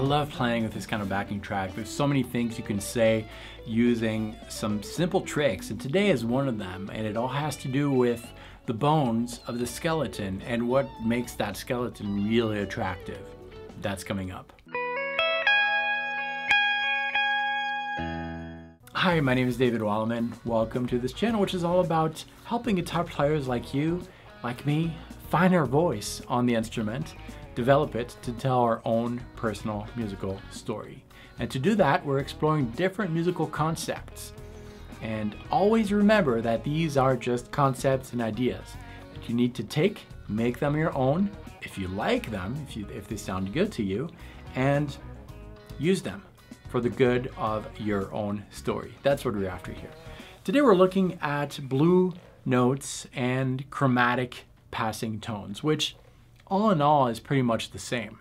love playing with this kind of backing track. There's so many things you can say using some simple tricks, and today is one of them, and it all has to do with the bones of the skeleton and what makes that skeleton really attractive. That's coming up. Hi, my name is David Wallerman. Welcome to this channel, which is all about helping guitar players like you, like me, find our voice on the instrument, develop it to tell our own personal musical story. And to do that, we're exploring different musical concepts. And always remember that these are just concepts and ideas that you need to take, make them your own, if you like them, if they sound good to you, and use them for the good of your own story. That's what we're after here. Today we're looking at blue notes and chromatic passing tones, which all in all is pretty much the same.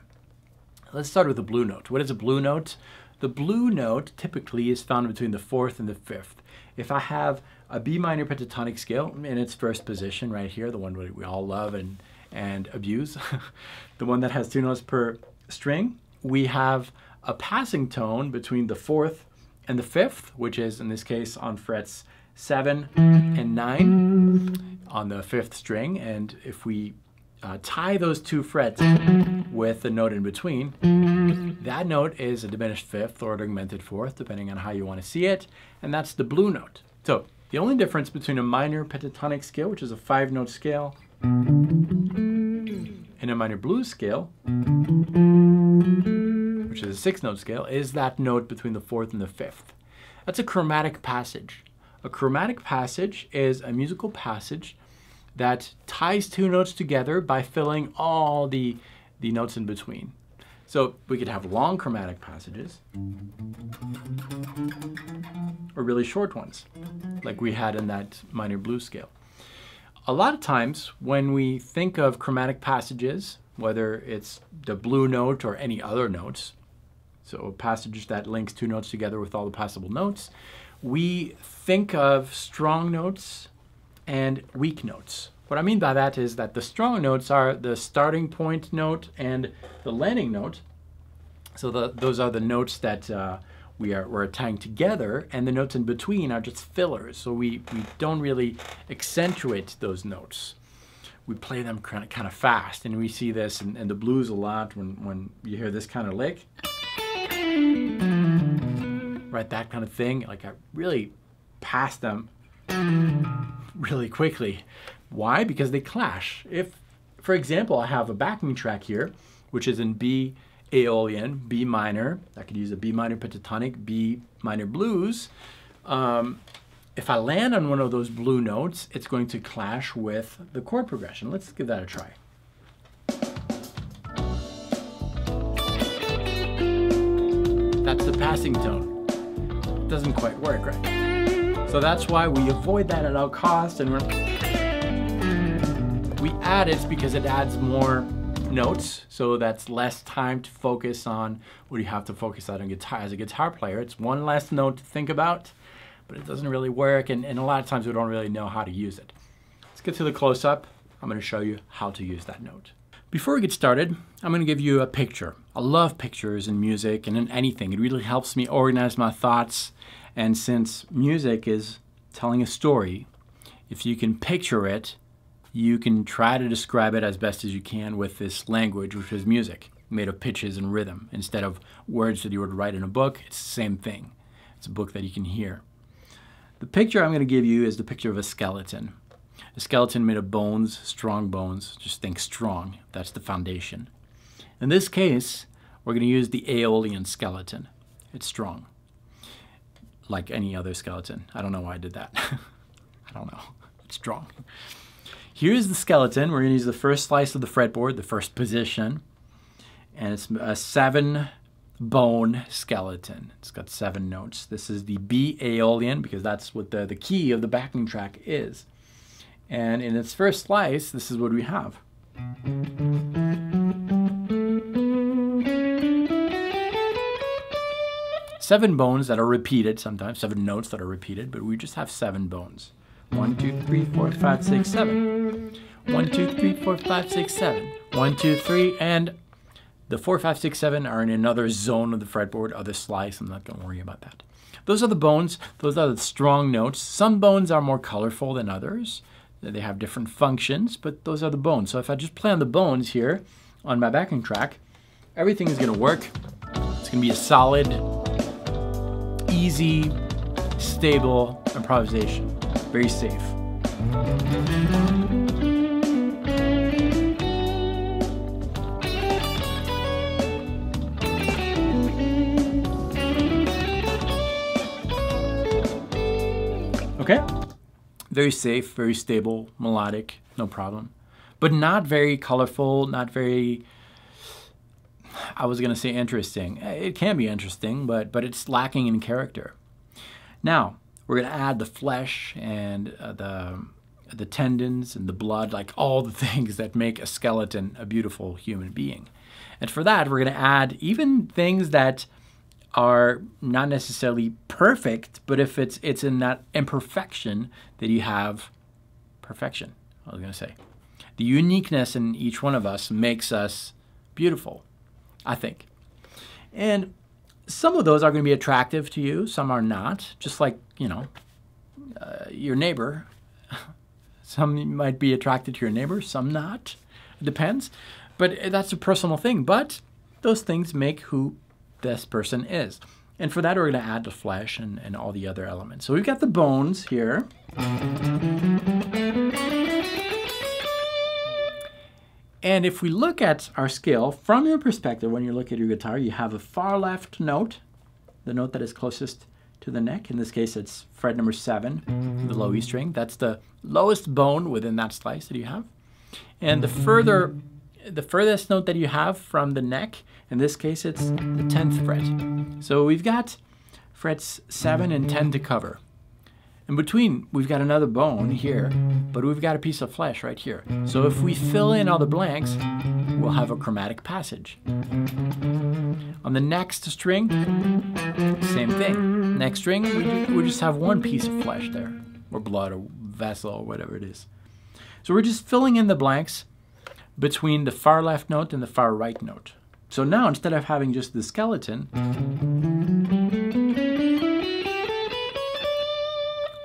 Let's start with the blue note. What is a blue note? The blue note typically is found between the 4th and the 5th. If I have a B minor pentatonic scale in its first position right here, the one that we all love and abuse, the one that has 2 notes per string, we have a passing tone between the 4th and the 5th, which is in this case on frets 7 and 9 on the 5th string. And if we tie those 2 frets with the note in between, that note is a diminished 5th or augmented 4th, depending on how you want to see it, and that's the blue note. So the only difference between a minor pentatonic scale, which is a 5-note scale, and a minor blues scale, which is a 6-note scale, is that note between the 4th and the 5th. That's a chromatic passage. A chromatic passage is a musical passage that ties 2 notes together by filling all the notes in between. So we could have long chromatic passages or really short ones, like we had in that minor blues scale. A lot of times when we think of chromatic passages, whether it's the blue note or any other notes, so a passage that links 2 notes together with all the possible notes, we think of strong notes and weak notes. What I mean by that is that the strong notes are the starting point note and the landing note. So those are the notes that we're tying together, and the notes in between are just fillers. So we don't really accentuate those notes. We play them kind of fast, and we see this in the blues a lot when you hear this kind of lick. Right, that kind of thing. Like I really pass them really quickly. Why? Because they clash. If, for example, I have a backing track here, which is in B Aeolian, B minor, I could use a B minor pentatonic, B minor blues. If I land on one of those blue notes, it's going to clash with the chord progression. Let's give that a try. That's the passing tone. It doesn't quite work, right? So that's why we avoid that at all costs, and we add it because it adds more notes, so that's less time to focus on what you have to focus on guitar. As a guitar player, it's one less note to think about, but it doesn't really work, and a lot of times we don't really know how to use it. Let's get to the close-up. I'm going to show you how to use that note. Before we get started, I'm going to give you a picture. I love pictures in music and in anything. It really helps me organize my thoughts, and since music is telling a story, if you can picture it, you can try to describe it as best as you can with this language, which is music, made of pitches and rhythm. Instead of words that you would write in a book, it's the same thing. It's a book that you can hear. The picture I'm going to give you is the picture of a skeleton. A skeleton made of bones, strong bones. Just think strong. That's the foundation. In this case, we're going to use the Aeolian skeleton. It's strong, like any other skeleton. I don't know why I did that. I don't know. It's strong. Here's the skeleton. We're going to use the first slice of the fretboard, the first position, and it's a 7-bone skeleton. It's got 7 notes. This is the B Aeolian because that's what the key of the backing track is. And in its first slice, this is what we have. Seven bones that are repeated sometimes, 7 notes that are repeated, but we just have 7 bones. 1, 2, 3, 4, 5, 6, 7. 1, 2, 3, 4, 5, 6, 7. 1, 2, 3, and The 4, 5, 6, 7 are in another zone of the fretboard, other slice. I'm not going to worry about that. Those are the bones. Those are the strong notes. Some bones are more colorful than others. They have different functions, but those are the bones. So if I just play on the bones here on my backing track, everything is going to work. It's going to be a solid, easy, stable improvisation. Very safe. Okay, very safe, very stable, melodic, no problem. But not very colorful, not very, I was gonna say interesting. It can be interesting, but it's lacking in character. Now, we're gonna add the flesh and the tendons and the blood, like all the things that make a skeleton a beautiful human being. And for that, we're gonna add even things that are not necessarily perfect, but if it's in that imperfection that you have perfection, I was gonna say. The uniqueness in each one of us makes us beautiful, I think. And some of those are gonna be attractive to you, some are not, just like, you know, your neighbor. Some might be attracted to your neighbor, some not, it depends. But that's a personal thing, but those things make who this person is. And for that, we're going to add the flesh and all the other elements. So we've got the bones here. And if we look at our scale, from your perspective, when you look at your guitar, you have a far left note, the note that is closest to the neck. In this case, it's fret number 7, the low E string. That's the lowest bone within that slice that you have. And the furthest note that you have from the neck, in this case, it's the 10th fret. So we've got frets 7 and 10 to cover. In between, we've got another bone here, but we've got a piece of flesh right here. So if we fill in all the blanks, we'll have a chromatic passage. On the next string, same thing. Next string, we just have one piece of flesh there, or blood, or vessel, or whatever it is. So we're just filling in the blanks between the far left note and the far right note. So now, instead of having just the skeleton,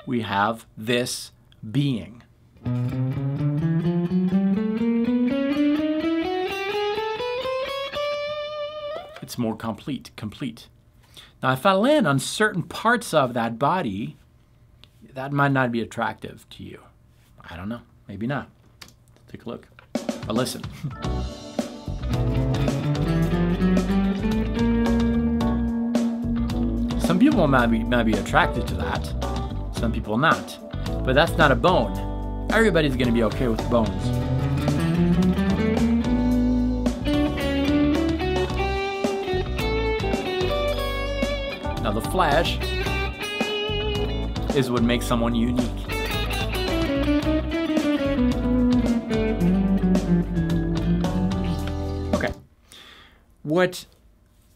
we have this being. It's more complete. Now, if I land on certain parts of that body, that might not be attractive to you. I don't know, maybe not. Take a look. But listen. Some people might be attracted to that. Some people not. But that's not a bone. Everybody's going to be okay with bones. Now the flesh is what makes someone unique. Okay. What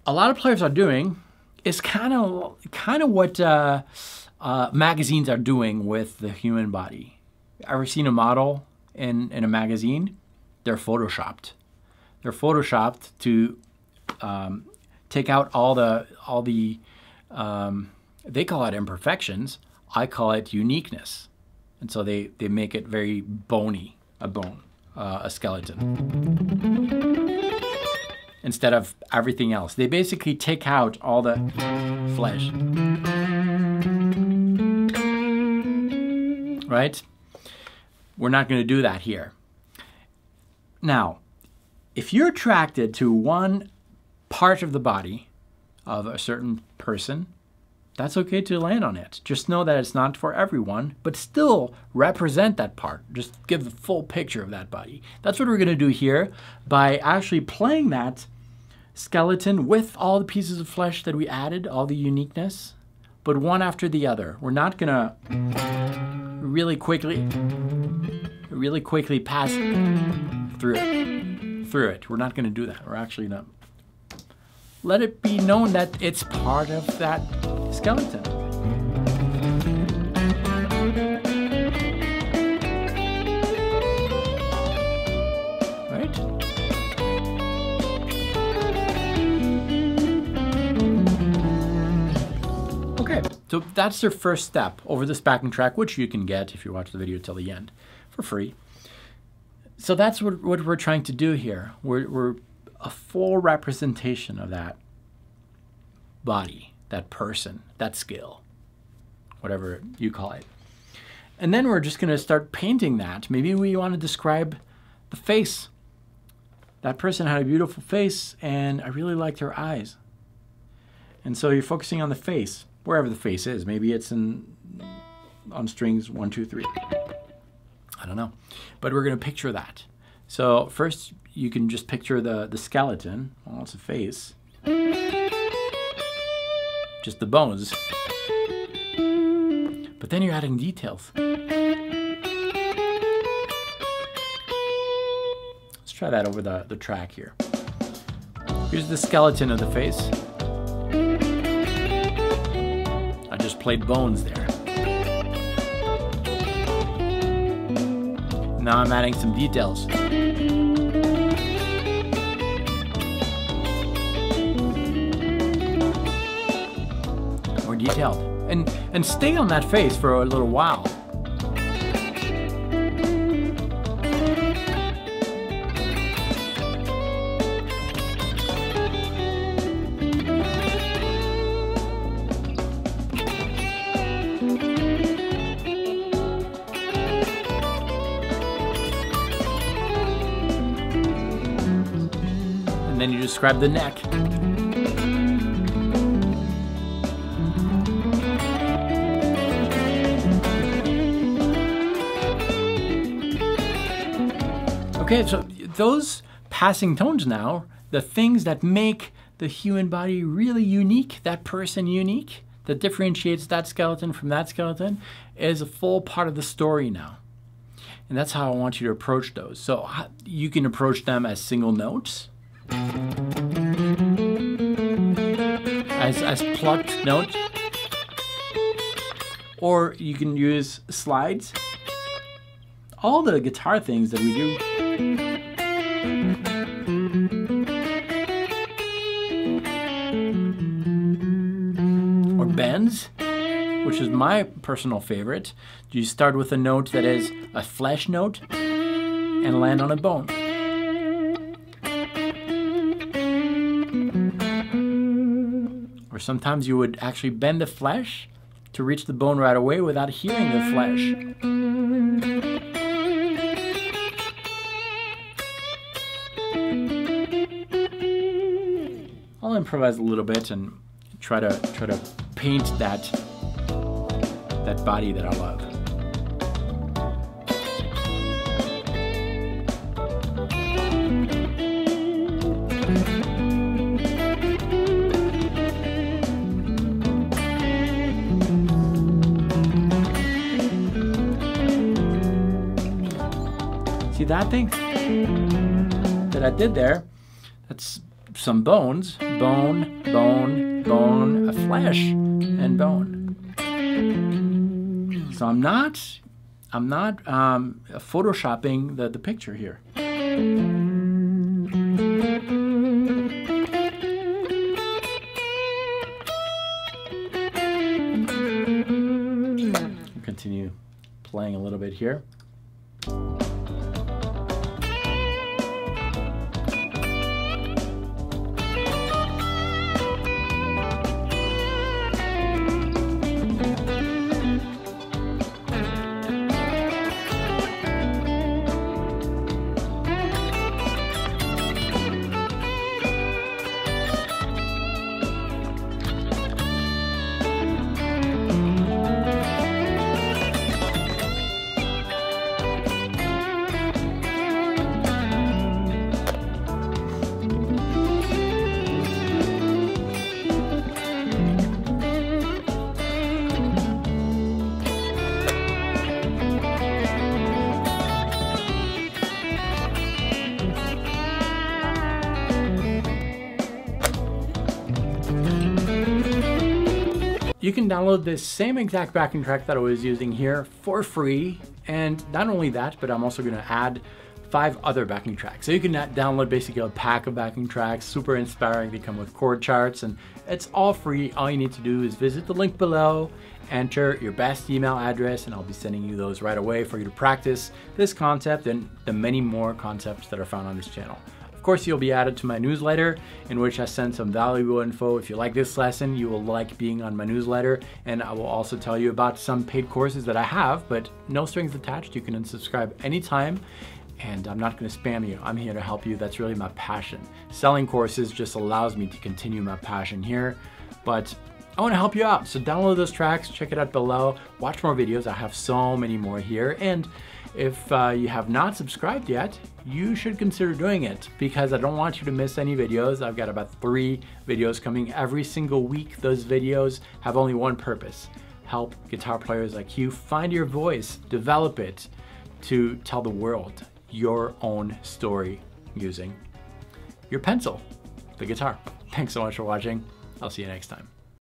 a lot of players are doing is kind of what magazines are doing with the human body. Ever seen a model in a magazine? They're photoshopped. They're photoshopped to take out all the they call it imperfections. I call it uniqueness. And so they make it very bony, a skeleton. Instead of everything else. They basically take out all the flesh. Right? We're not going to do that here. Now, if you're attracted to one part of the body of a certain person, that's okay to land on it. Just know that it's not for everyone, but still represent that part. Just give the full picture of that body. That's what we're going to do here by actually playing that skeleton with all the pieces of flesh that we added, all the uniqueness, but one after the other. We're not going to really quickly pass through it. We're not going to do that. We're actually not. Let it be known that it's part of that skeleton. Right? So that's their first step over this backing track, which you can get if you watch the video till the end for free. So that's what we're trying to do here. We're a full representation of that body, that person, that skill, whatever you call it. And then we're just going to start painting that. Maybe we want to describe the face. That person had a beautiful face, and I really liked her eyes. And so you're focusing on the face, wherever the face is. Maybe it's on strings 1, 2, 3. I don't know. But we're going to picture that. So first, you can just picture the skeleton. Well, it's a face. Just the bones. But then you're adding details. Let's try that over the track here. Here's the skeleton of the face. I just played bones there. Now I'm adding some details. More detailed. And stay on that face for a little while. And then you describe the neck. Okay, so those passing tones now, the things that make the human body really unique, that person unique, that differentiates that skeleton from that skeleton, is a full part of the story now. And that's how I want you to approach those. So you can approach them as single notes, as plucked notes, or you can use slides. All the guitar things that we do. Or bends, which is my personal favorite. You start with a note that is a flesh note and land on a bone. Or sometimes you would actually bend the flesh to reach the bone right away without hearing the flesh. I'll improvise a little bit and try to paint that body that I love. See that thing that I did there? That's some bones, bone, bone, bone, a flesh, and bone. So I'm not photoshopping the picture here. I'll continue playing a little bit here. You can download this same exact backing track that I was using here for free. And not only that, but I'm also going to add 5 other backing tracks. So you can download basically a pack of backing tracks, super inspiring. They come with chord charts and it's all free. All you need to do is visit the link below, enter your best email address, and I'll be sending you those right away for you to practice this concept and the many more concepts that are found on this channel. Of course, you'll be added to my newsletter in which I send some valuable info. If you like this lesson, you will like being on my newsletter, and I will also tell you about some paid courses that I have, but no strings attached. You can unsubscribe anytime, and I'm not going to spam you. I'm here to help you. That's really my passion. Selling courses just allows me to continue my passion here, but I want to help you out. So download those tracks, check it out below, watch more videos. I have so many more here, and if you have not subscribed yet, you should consider doing it because I don't want you to miss any videos. I've got about 3 videos coming every single week. Those videos have only one purpose: help guitar players like you find your voice, develop it to tell the world your own story using your pencil, the guitar. Thanks so much for watching. I'll see you next time.